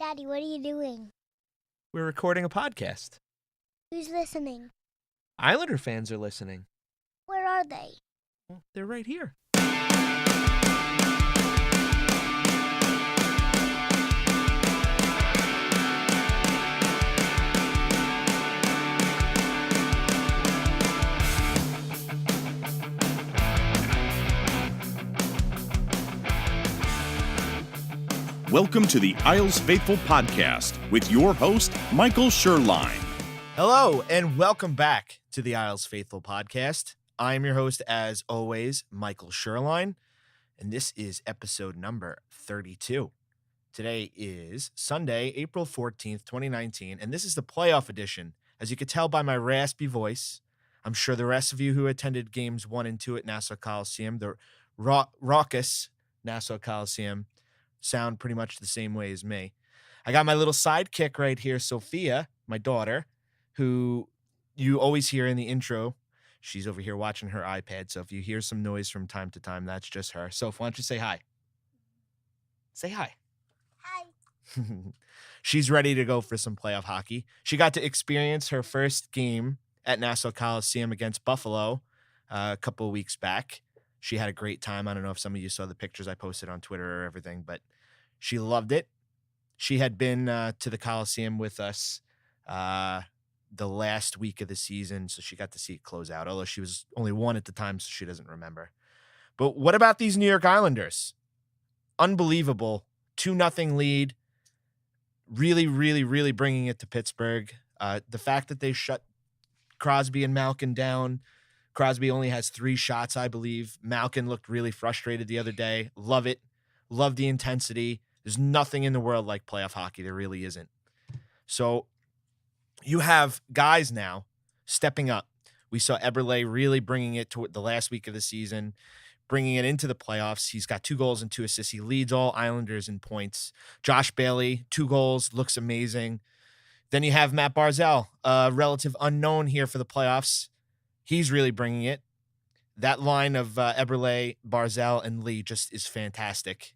Daddy, what are you doing? We're recording a podcast. Who's listening? Islander fans are listening. Where are they? Well, they're right here. Welcome to the Isles Faithful Podcast with your host, Michael Sherline. Hello, and welcome back to the Isles Faithful Podcast. I'm your host, as always, Michael Sherline, and this is episode number 32. Today is Sunday, April 14th, 2019, and this is the playoff edition. As you can tell by my raspy voice, I'm sure the rest of you who attended games 1 and 2 at Nassau Coliseum, the raucous Nassau Coliseum, sound pretty much the same way as me. I got my little sidekick right here, Sophia, my daughter, who you always hear in the intro. She's over here watching her iPad, so if you hear some noise from time to time, that's just her. Soph, why don't you say hi? Say hi. Hi. She's ready to go for some playoff hockey. She got to experience her first game at Nassau Coliseum against Buffalo a couple of weeks back. She had a great time. I don't know if some of you saw the pictures I posted on Twitter or everything, but she loved it. She had been to the Coliseum with us the last week of the season, so she got to see it close out, although she was only 1 at the time, so she doesn't remember. But what about these New York Islanders? Unbelievable. 2-0 lead. Really bringing it to Pittsburgh. The fact that they shut Crosby and Malkin down. Crosby only has 3 shots, I believe. Malkin looked really frustrated the other day. Love it. Love the intensity. There's nothing in the world like playoff hockey. There really isn't. So you have guys now stepping up. We saw Eberle really bringing it to the last week of the season, bringing it into the playoffs. He's got 2 goals and 2 assists. He leads all Islanders in points. Josh Bailey, 2 goals, looks amazing. Then you have Matt Barzal, a relative unknown here for the playoffs. He's really bringing it. That line of Eberle, Barzal, and Lee just is fantastic.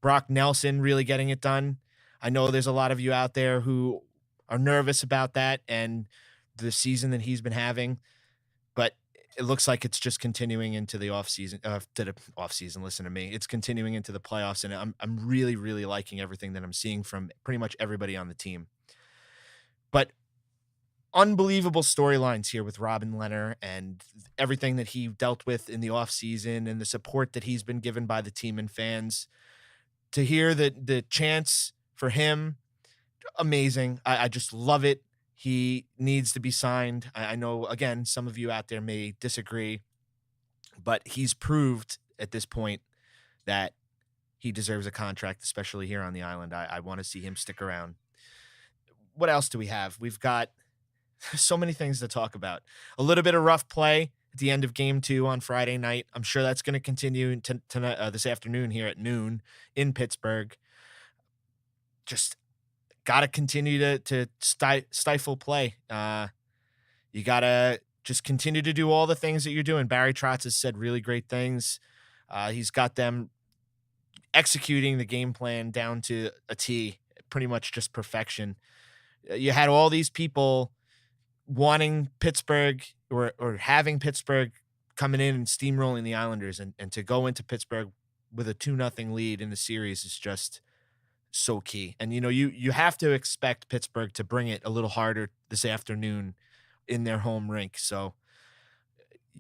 Brock Nelson really getting it done. I know there's a lot of you out there who are nervous about that and the season that he's been having, but it looks like it's just continuing into the offseason. Listen to me. It's continuing into the playoffs, and I'm really liking everything that I'm seeing from pretty much everybody on the team. But unbelievable storylines here with Robin Lehner and everything that he dealt with in the offseason and the support that he's been given by the team and fans. To hear the chance for him, amazing. I just love it. He needs to be signed. I know, again, some of you out there may disagree, but he's proved at this point that he deserves a contract, especially here on the island. I want to see him stick around. What else do we have? We've got so many things to talk about. A little bit of rough play at the end of game 2 on Friday night. I'm sure that's going to continue tonight, this afternoon here at noon in Pittsburgh. Just got to continue to stifle play. You got to just continue to do all the things that you're doing. Barry Trotz has said really great things. He's got them executing the game plan down to a T, pretty much just perfection. You had all these people wanting Pittsburgh or having Pittsburgh coming in and steamrolling the Islanders, and to go into Pittsburgh with a 2-0 lead in the series is just so key. And, you have to expect Pittsburgh to bring it a little harder this afternoon in their home rink. So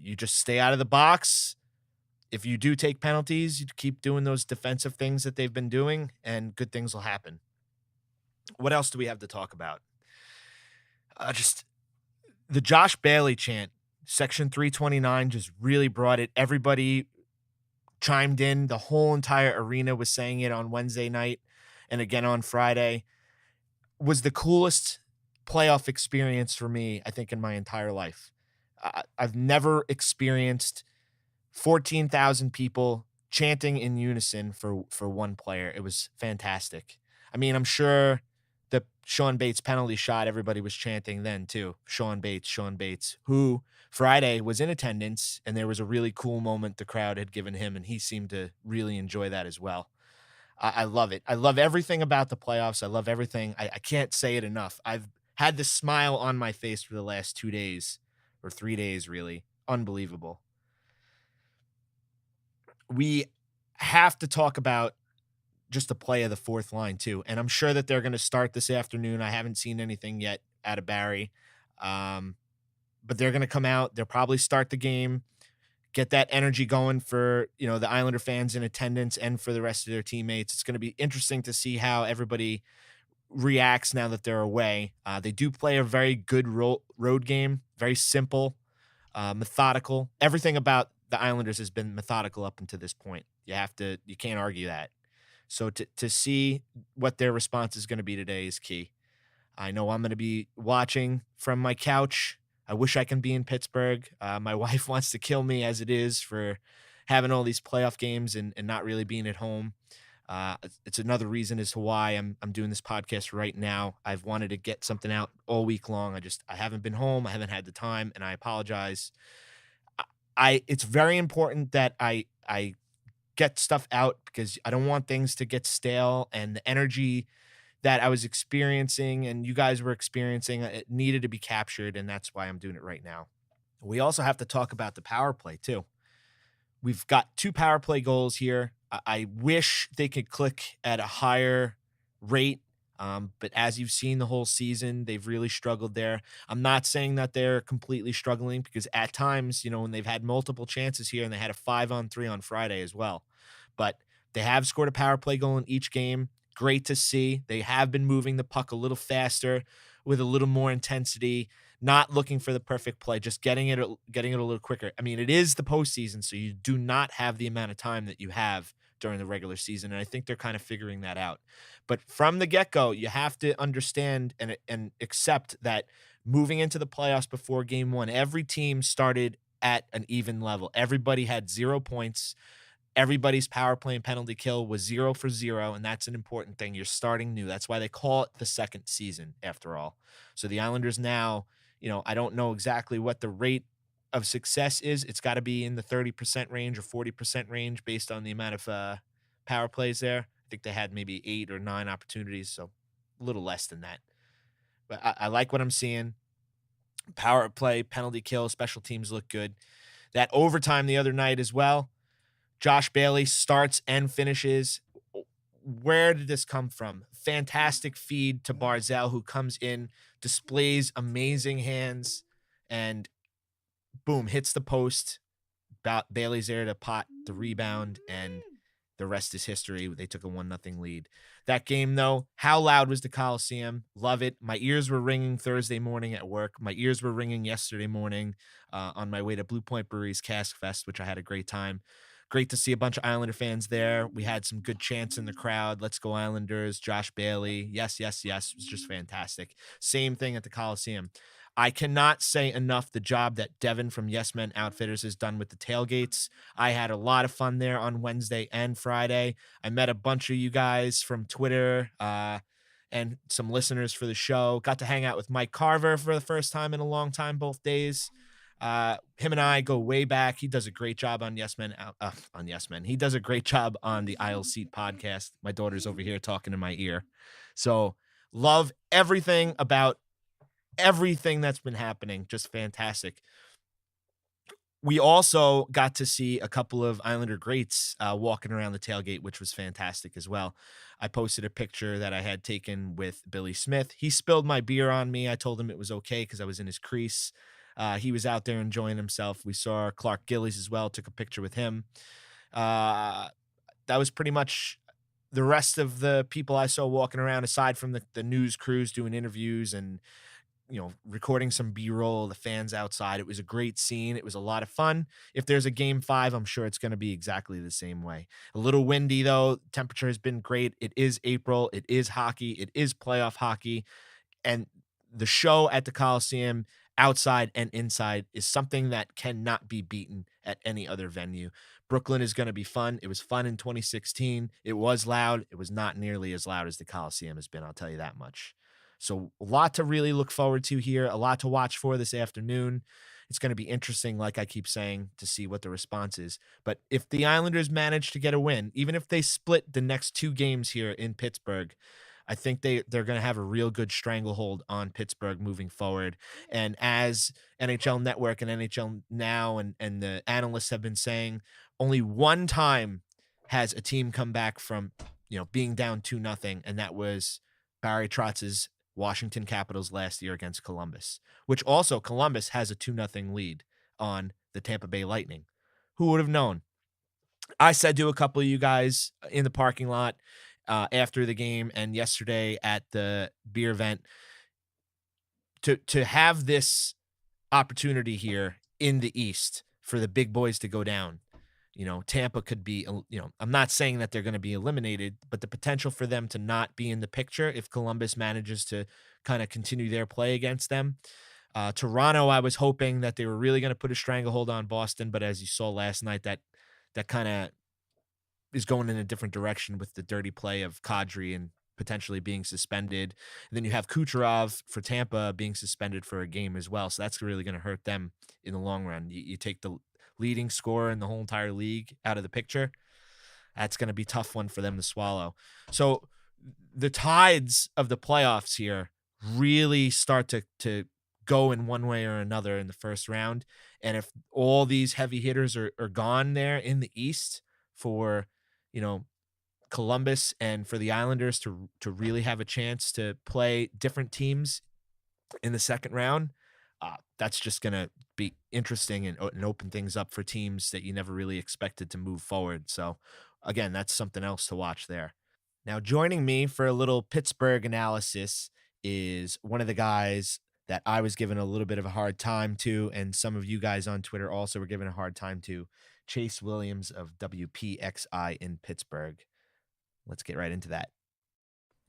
you just stay out of the box. If you do take penalties, you keep doing those defensive things that they've been doing, and good things will happen. What else do we have to talk about? Just the Josh Bailey chant, Section 329, just really brought it. Everybody chimed in. The whole entire arena was saying it on Wednesday night and again on Friday. Was the coolest playoff experience for me, I think, in my entire life. I've never experienced 14,000 people chanting in unison for one player. It was fantastic. I mean, I'm sure the Sean Bates penalty shot, everybody was chanting then too. Sean Bates, who Friday was in attendance, and there was a really cool moment the crowd had given him, and he seemed to really enjoy that as well. I love it. I love everything about the playoffs. I love everything. I can't say it enough. I've had this smile on my face for the last 2 days or 3 days, really. Unbelievable. We have to talk about just the play of the fourth line too. And I'm sure that they're going to start this afternoon. I haven't seen anything yet out of Barry. But they're going to come out. They'll probably start the game, get that energy going for, the Islander fans in attendance and for the rest of their teammates. It's going to be interesting to see how everybody reacts now that they're away. They do play a very good road game, very simple, methodical. Everything about the Islanders has been methodical up until this point. You can't argue that. So to see what their response is going to be today is key. I know I'm going to be watching from my couch. I wish I can be in Pittsburgh. My wife wants to kill me as it is for having all these playoff games and not really being at home. It's another reason as to why I'm doing this podcast right now. I've wanted to get something out all week long. I haven't been home. I haven't had the time, and I apologize. It's very important that I get stuff out because I don't want things to get stale, and the energy that I was experiencing and you guys were experiencing, it needed to be captured, and that's why I'm doing it right now. We also have to talk about the power play too. We've got 2 power play goals here. I wish they could click at a higher rate, but as you've seen the whole season, they've really struggled there. I'm not saying that they're completely struggling because at times, when they've had multiple chances here and they had a 5-on-3 on Friday as well, but they have scored a power play goal in each game. Great to see. They have been moving the puck a little faster with a little more intensity, not looking for the perfect play, just getting it a little quicker. I mean, it is the postseason, so you do not have the amount of time that you have during the regular season, and I think they're kind of figuring that out. But from the get-go, you have to understand and accept that moving into the playoffs before game 1, every team started at an even level. Everybody had 0 points. Everybody's power play and penalty kill was 0 for 0, and that's an important thing. You're starting new. That's why they call it the second season, after all. So the Islanders now, I don't know exactly what the rate of success is. It's got to be in the 30% range or 40% range based on the amount of power plays there. I think they had maybe 8 or 9 opportunities, so a little less than that. But I like what I'm seeing. Power play, penalty kill, special teams look good. That overtime the other night as well. Josh Bailey starts and finishes. Where did this come from? Fantastic feed to Barzal, who comes in, displays amazing hands, and boom, hits the post. Bailey's there to pot the rebound, and the rest is history. They took a 1-0 lead. That game, though, how loud was the Coliseum? Love it. My ears were ringing Thursday morning at work. My ears were ringing yesterday morning on my way to Blue Point Brewery's Cask Fest, which I had a great time. Great to see a bunch of Islander fans there. We had some good chants in the crowd. Let's go Islanders. Josh Bailey. Yes, yes, yes. It was just fantastic. Same thing at the Coliseum. I cannot say enough the job that Devin from Yes Men Outfitters has done with the tailgates. I had a lot of fun there on Wednesday and Friday. I met a bunch of you guys from Twitter and some listeners for the show. Got to hang out with Mike Carver for the first time in a long time, both days. Him and I go way back. He does a great job on Yes Men. He does a great job on the Aisle Seat podcast. My daughter's over here talking in my ear. So love everything about everything that's been happening. Just fantastic. We also got to see a couple of Islander greats walking around the tailgate, which was fantastic as well. I posted a picture that I had taken with Billy Smith. He spilled my beer on me. I told him it was okay because I was in his crease. He was out there enjoying himself. We saw Clark Gillies as well, took a picture with him. That was pretty much the rest of the people I saw walking around, aside from the news crews doing interviews and recording some B-roll, the fans outside. It was a great scene. It was a lot of fun. If there's a game 5, I'm sure it's going to be exactly the same way. A little windy though. Temperature has been great. It is April. It is hockey. It is playoff hockey. And the show at the Coliseum, outside and inside, is something that cannot be beaten at any other venue. Brooklyn is going to be fun. It was fun in 2016. It was loud. It was not nearly as loud as the Coliseum has been. I'll tell you that much. So a lot to really look forward to here, a lot to watch for this afternoon. It's going to be interesting, like I keep saying, to see what the response is. But if the Islanders manage to get a win, even if they split the next 2 games here in Pittsburgh, I think they're going to have a real good stranglehold on Pittsburgh moving forward. And as NHL Network and NHL Now and the analysts have been saying, only one time has a team come back from, being down 2-0, and that was Barry Trotz's Washington Capitals last year against Columbus, which also Columbus has a 2-0 lead on the Tampa Bay Lightning. Who would have known? I said to a couple of you guys in the parking lot after the game and yesterday at the beer event, to have this opportunity here in the East for the big boys to go down. Tampa could be, I'm not saying that they're going to be eliminated, but the potential for them to not be in the picture if Columbus manages to kind of continue their play against them. Toronto, I was hoping that they were really going to put a stranglehold on Boston, but as you saw last night, that kind of is going in a different direction with the dirty play of Kadri and potentially being suspended. And then you have Kucherov for Tampa being suspended for a game as well. So that's really going to hurt them in the long run. You take the leading scorer in the whole entire league out of the picture. That's going to be a tough one for them to swallow. So the tides of the playoffs here really start to go in one way or another in the first round. And if all these heavy hitters are gone there in the East for, Columbus and for the Islanders to really have a chance to play different teams in the second round, that's just going to be interesting and open things up for teams that you never really expected to move forward. So again, that's something else to watch there. Now, joining me for a little Pittsburgh analysis is one of the guys that I was given a little bit of a hard time to, and some of you guys on Twitter also were given a hard time to, Chase Williams of WPXI in Pittsburgh. Let's get right into that.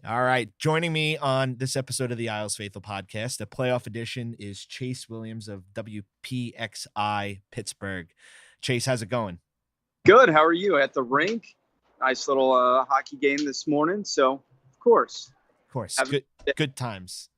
All right. Joining me on this episode of the Isles Faithful podcast, the playoff edition, is Chase Williams of WPXI Pittsburgh. Chase, how's it going? Good. How are you? At the rink. Nice little hockey game this morning. So, of course. Good times.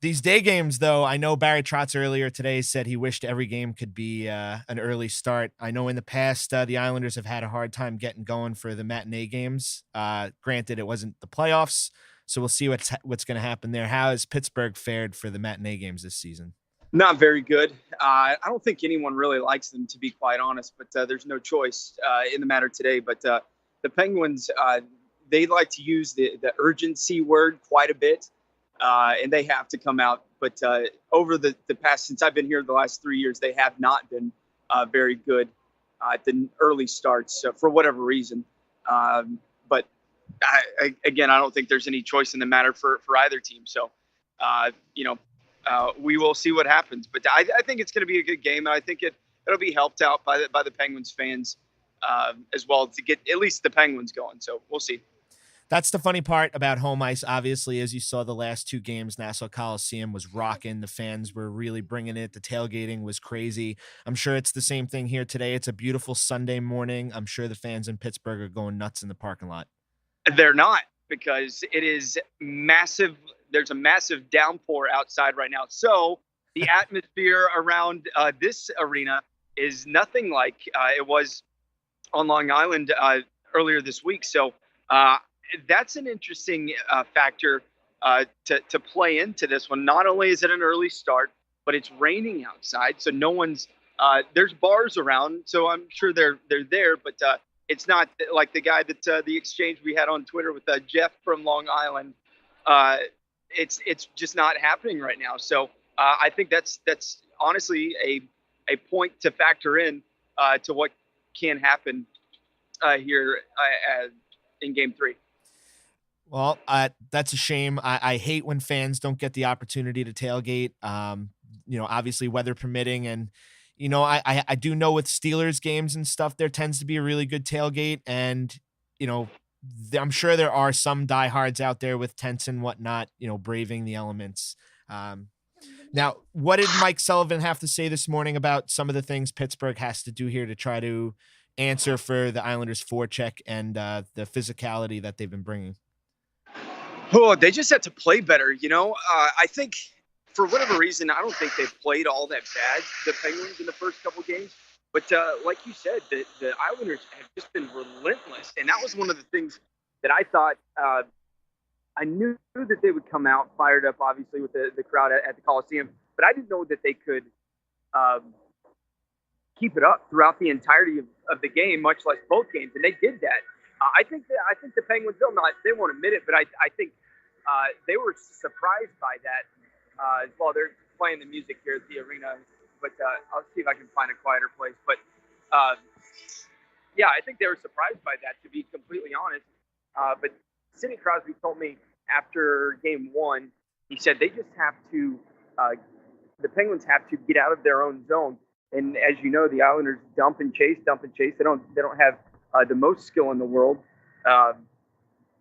These day games, though, I know Barry Trotz earlier today said he wished every game could be an early start. I know in the past, the Islanders have had a hard time getting going for the matinee games. Granted, it wasn't the playoffs, so we'll see what's going to happen there. How has Pittsburgh fared for the matinee games this season? Not very good. I don't think anyone really likes them, to be quite honest, but there's no choice in the matter today. But the Penguins, they like to use the urgency word quite a bit. And they have to come out. But over the past, since I've been here the last 3 years, they have not been very good at the early starts for whatever reason. But again, I don't think there's any choice in the matter for either team. So, we will see what happens. But I think it's going to be a good game. And I think it'll be helped out by the Penguins fans as well to get at least the Penguins going. So we'll see. That's the funny part about home ice. Obviously, as you saw the last 2 games, Nassau Coliseum was rocking. The fans were really bringing it. The tailgating was crazy. I'm sure it's the same thing here today. It's a beautiful Sunday morning. I'm sure the fans in Pittsburgh are going nuts in the parking lot. They're not, because it is massive. There's a massive downpour outside right now. So the atmosphere around this arena is nothing like it was on Long Island earlier this week. So that's an interesting factor to play into this one. Not only is it an early start, but it's raining outside, so no one's there's bars around, so I'm sure they're there, but it's not like the guy that the exchange we had on Twitter with Jeff from Long Island. It's just not happening right now. So I think that's honestly a point to factor in to what can happen here in Game 3. Well, that's a shame. I hate when fans don't get the opportunity to tailgate, obviously weather permitting. And, I do know with Steelers games and stuff, there tends to be a really good tailgate. And, I'm sure there are some diehards out there with tents and whatnot, braving the elements. Now, what did Mike Sullivan have to say this morning about some of the things Pittsburgh has to do here to try to answer for the Islanders' forecheck and the physicality that they've been bringing? Oh, they just had to play better. I think for whatever reason, I don't think they played all that bad, the Penguins, in the first couple games. But like you said, the Islanders have just been relentless. And that was one of the things that I thought I knew that they would come out fired up, obviously, with the crowd at the Coliseum. But I didn't know that they could keep it up throughout the entirety of the game, much less both games. And they did that. I think the Penguins, they won't admit it, but I think they were surprised by that. Well, they're playing the music here at the arena, but I'll see if I can find a quieter place. But yeah, I think they were surprised by that, to be completely honest. But Sidney Crosby told me after game one, he said they just have to, the Penguins have to get out of their own zone. And as you know, the Islanders dump and chase. They don't have the most skill in the world.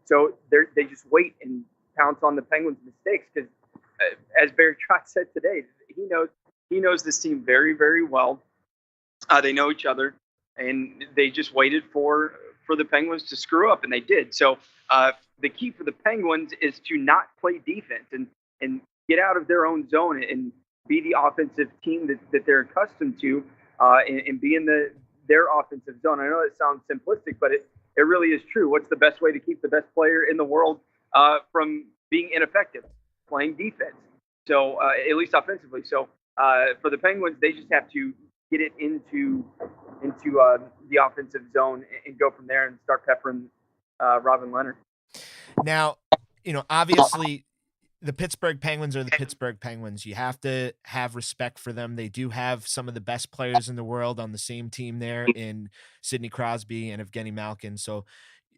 So they just wait and pounce on the Penguins' mistakes because, as Barry Trotz said today, he knows this team very, very well. They know each other, and they just waited for the Penguins to screw up, and they did. So the key for the Penguins is to not play defense and get out of their own zone and be the offensive team that they're accustomed to, and be in their offensive zone. I know it sounds simplistic, but it really is true. What's the best way to keep the best player in the world from being ineffective? Playing defense. So at least offensively. So for the Penguins, they just have to get it into the offensive zone and go from there and start peppering Robin Leonard. Now, obviously the Pittsburgh Penguins are the Pittsburgh Penguins. You have to have respect for them. They do have some of the best players in the world on the same team there in Sidney Crosby and Evgeny Malkin. So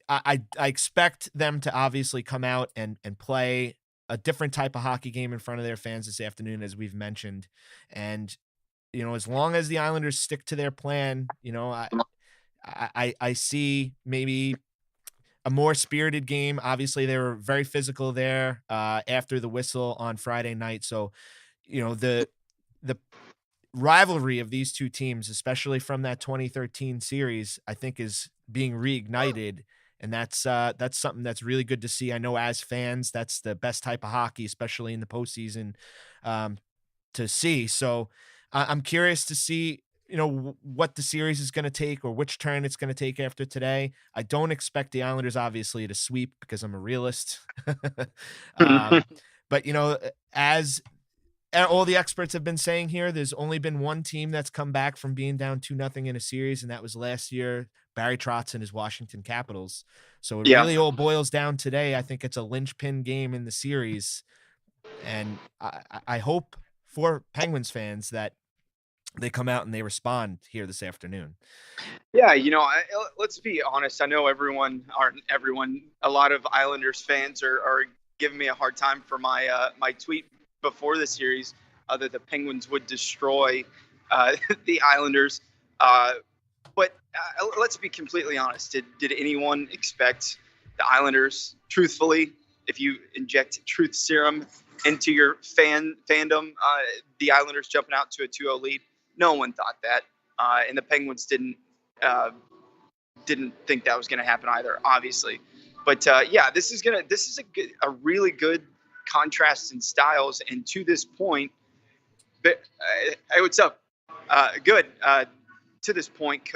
I expect them to obviously come out and play a different type of hockey game in front of their fans this afternoon, as we've mentioned. And, as long as the Islanders stick to their plan, I see maybe a more spirited game. Obviously, they were very physical there after the whistle on Friday night. So, the rivalry of these two teams, especially from that 2013 series, I think is being reignited. And that's something that's really good to see. I know as fans, that's the best type of hockey, especially in the postseason, to see. So I'm curious to see, what the series is going to take or which turn it's going to take after today. I don't expect the Islanders, obviously, to sweep because I'm a realist. But, as all the experts have been saying here, there's only been one team that's come back from being down 2-0 in a series, and that was last year, Barry Trotz and his Washington Capitals. So it really all boils down today. I think it's a linchpin game in the series, and I hope for Penguins fans that they come out and they respond here this afternoon. Yeah, let's be honest. I know a lot of Islanders fans are giving me a hard time for my my tweet before the series that the Penguins would destroy the Islanders. But let's be completely honest. Did anyone expect the Islanders, truthfully, if you inject truth serum into your fandom, the Islanders jumping out to a 2-0 lead? No one thought that. And the Penguins didn't think that was going to happen either, obviously. But this is a really good contrast in styles. And to this point, but hey, what's up? Good. To this point,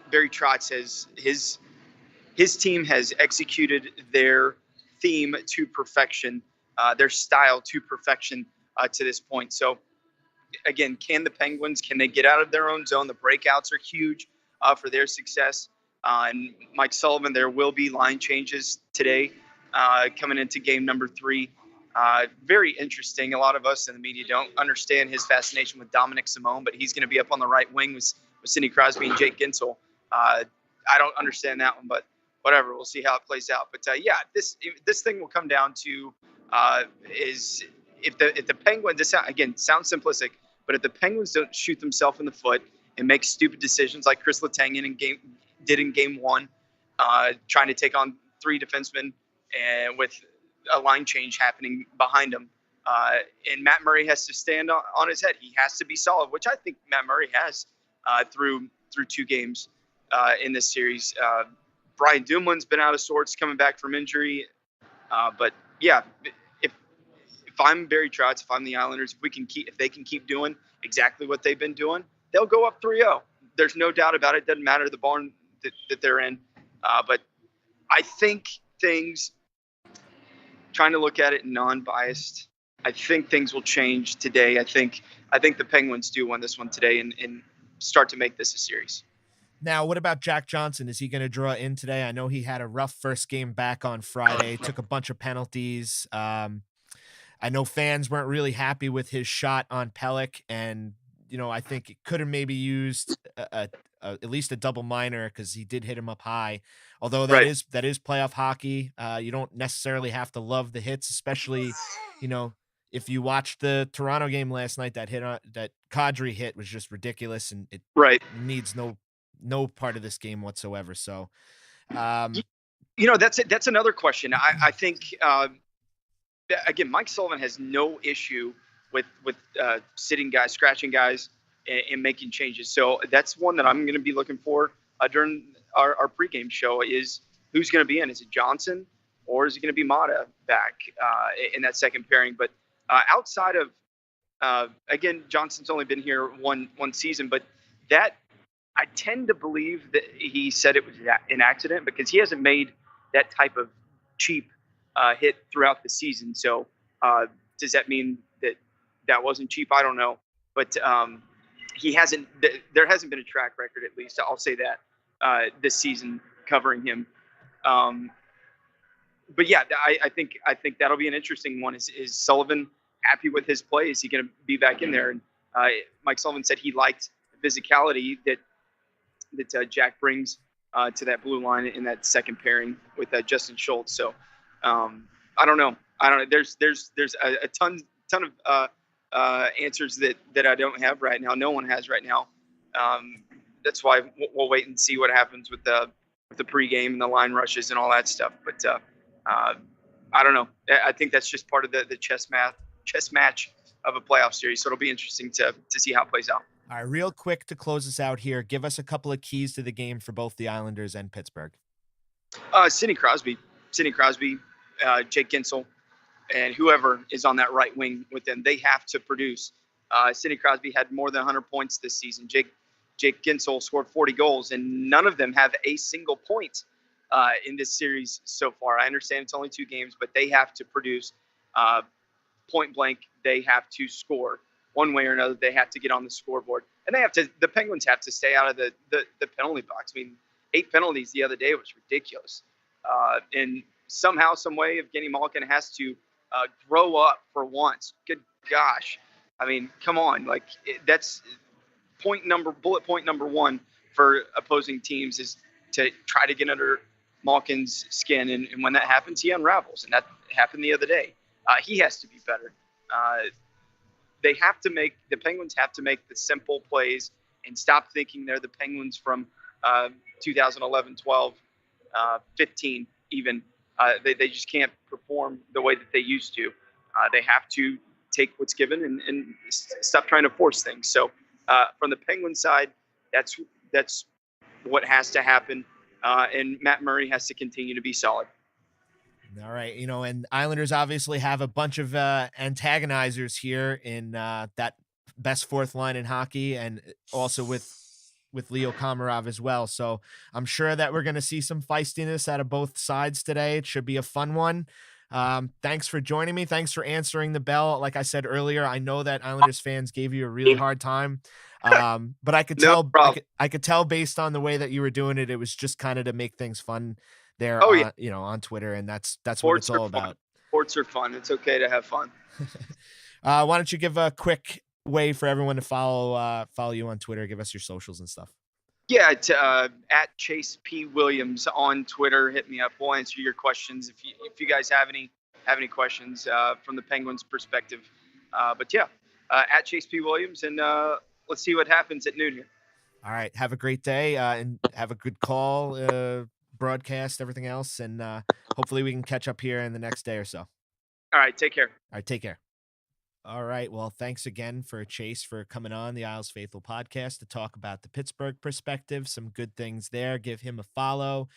Barry Trotz says his team has executed their theme to perfection, their style to perfection to this point. So again, can the Penguins, can they get out of their own zone? The breakouts are huge for their success. And Mike Sullivan, there will be line changes today coming into game number 3. Very interesting. A lot of us in the media don't understand his fascination with Dominic Simone, but he's going to be up on the right wing with Sidney Crosby and Jake Gensel. I don't understand that one, but whatever. We'll see how it plays out. But this thing will come down to is if the Penguins, this again sounds simplistic, but if the Penguins don't shoot themselves in the foot and make stupid decisions like Chris Letang did in game 1, trying to take on 3 defensemen and with a line change happening behind him, and Matt Murray has to stand on his head. He has to be solid, which I think Matt Murray has through 2 games in this series. Brian Dumoulin's been out of sorts, coming back from injury, but yeah, if I'm Barry Trotz, if I'm the Islanders, if they can keep doing exactly what they've been doing, they'll go up 3-0. There's no doubt about it. Doesn't matter the barn that they're in. But I think trying to look at it non-biased, I think things will change today. I think the Penguins do win this one today and start to make this a series. Now, what about Jack Johnson? Is he going to draw in today? I know he had a rough first game back on Friday, took a bunch of penalties. I know fans weren't really happy with his shot on Pelech, and I think it could have maybe used at least a double minor because he did hit him up high. Although that is playoff hockey. You don't necessarily have to love the hits, especially if you watched the Toronto game last night. That Kadri hit was just ridiculous, and it needs no part of this game whatsoever. So, that's another question. I think. Again, Mike Sullivan has no issue with sitting guys, scratching guys, and making changes. So that's one that I'm going to be looking for during our pregame show is who's going to be in. Is it Johnson or is it going to be Mata back in that second pairing? But outside of, again, Johnson's only been here one season, but that I tend to believe that he said it was an accident because he hasn't made that type of cheap hit throughout the season. So does that mean that wasn't cheap? I don't know, but there hasn't been a track record, at least I'll say that this season covering him. But yeah, I think that'll be an interesting one. Is Sullivan happy with his play? Is he going to be back in there? And Mike Sullivan said he liked the physicality that Jack brings to that blue line in that second pairing with Justin Schultz. So I don't know. There's a ton of answers that I don't have right now. No one has right now. That's why we'll wait and see what happens with the pregame and the line rushes and all that stuff. But I don't know. I think that's just part of the chess match of a playoff series. So it'll be interesting to see how it plays out. All right, real quick to close us out here, give us a couple of keys to the game for both the Islanders and Pittsburgh. Sidney Crosby, Jake Gensel, and whoever is on that right wing with them, they have to produce. Sidney Crosby had more than 100 points this season. Jake Gensel scored 40 goals, and none of them have a single point in this series so far. I understand it's only 2 games, but they have to produce point blank. They have to score one way or another. They have to get on the scoreboard, and the Penguins have to stay out of the penalty box. I mean, 8 penalties the other day was ridiculous. And somehow, some way, Evgeny Malkin has to grow up for once. Good gosh. I mean, come on. Like, that's bullet point number 1 for opposing teams is to try to get under Malkin's skin. And when that happens, he unravels. And that happened the other day. He has to be better. The Penguins have to make the simple plays and stop thinking they're the Penguins from 2011, 12, 15 even. They just can't perform the way that they used to. They have to take what's given and stop trying to force things. So from the Penguin side, that's what has to happen. And Matt Murray has to continue to be solid. All right. And Islanders obviously have a bunch of antagonizers here in that best fourth line in hockey, and also with Leo Komarov as well. So I'm sure that we're going to see some feistiness out of both sides today. It should be a fun one. Thanks for joining me. Thanks for answering the bell. Like I said earlier, I know that Islanders fans gave you a really hard time. But I could tell, I could tell based on the way that you were doing it, it was just kind of to make things fun there, on Twitter. And that's what it's all about. Sports are fun. It's okay to have fun. Why don't you give a quick way for everyone to follow you on Twitter? Give us your socials and stuff. Yeah, it's at Chase P. Williams on Twitter. Hit me up. We'll answer your questions if you guys have any questions from the Penguins' perspective. But yeah, at Chase P. Williams, and let's see what happens at noon here. All right, have a great day and have a good call, broadcast, everything else, and hopefully we can catch up here in the next day or so. All right, take care. All right, take care. All right. Well, thanks again for Chase for coming on the Isles Faithful podcast to talk about the Pittsburgh perspective. Some good things there. Give him a follow.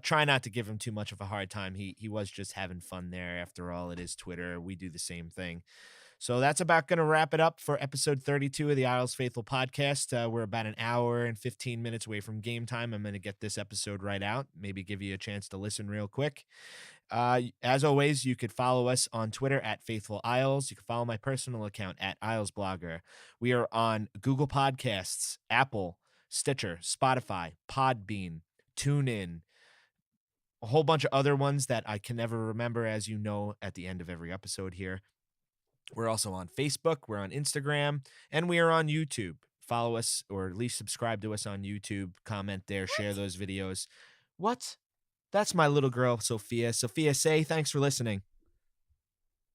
Try not to give him too much of a hard time. He was just having fun there. After all, it is Twitter. We do the same thing. So that's about going to wrap it up for episode 32 of the Isles Faithful podcast. We're about an hour and 15 minutes away from game time. I'm going to get this episode right out, maybe give you a chance to listen real quick. As always, you could follow us on Twitter at Faithful Isles. You can follow my personal account at Isles Blogger. We are on Google Podcasts, Apple, Stitcher, Spotify, Podbean, TuneIn, a whole bunch of other ones that I can never remember, as you know, at the end of every episode here. We're also on Facebook, we're on Instagram, and we are on YouTube. Follow us, or at least subscribe to us on YouTube. Comment there, share those videos. What? That's my little girl, Sophia. Sophia, say thanks for listening.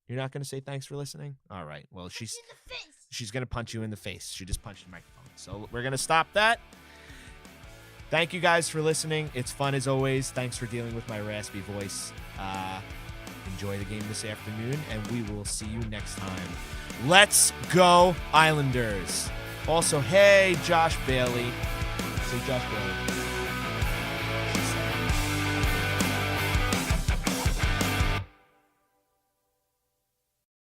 You're not going to say thanks for listening? All right. Well, she's going to punch you in the face. She just punched the microphone. So we're going to stop that. Thank you guys for listening. It's fun as always. Thanks for dealing with my raspy voice. Enjoy the game this afternoon, and we will see you next time. Let's go, Islanders. Also, hey, Josh Bailey. Say Josh Bailey.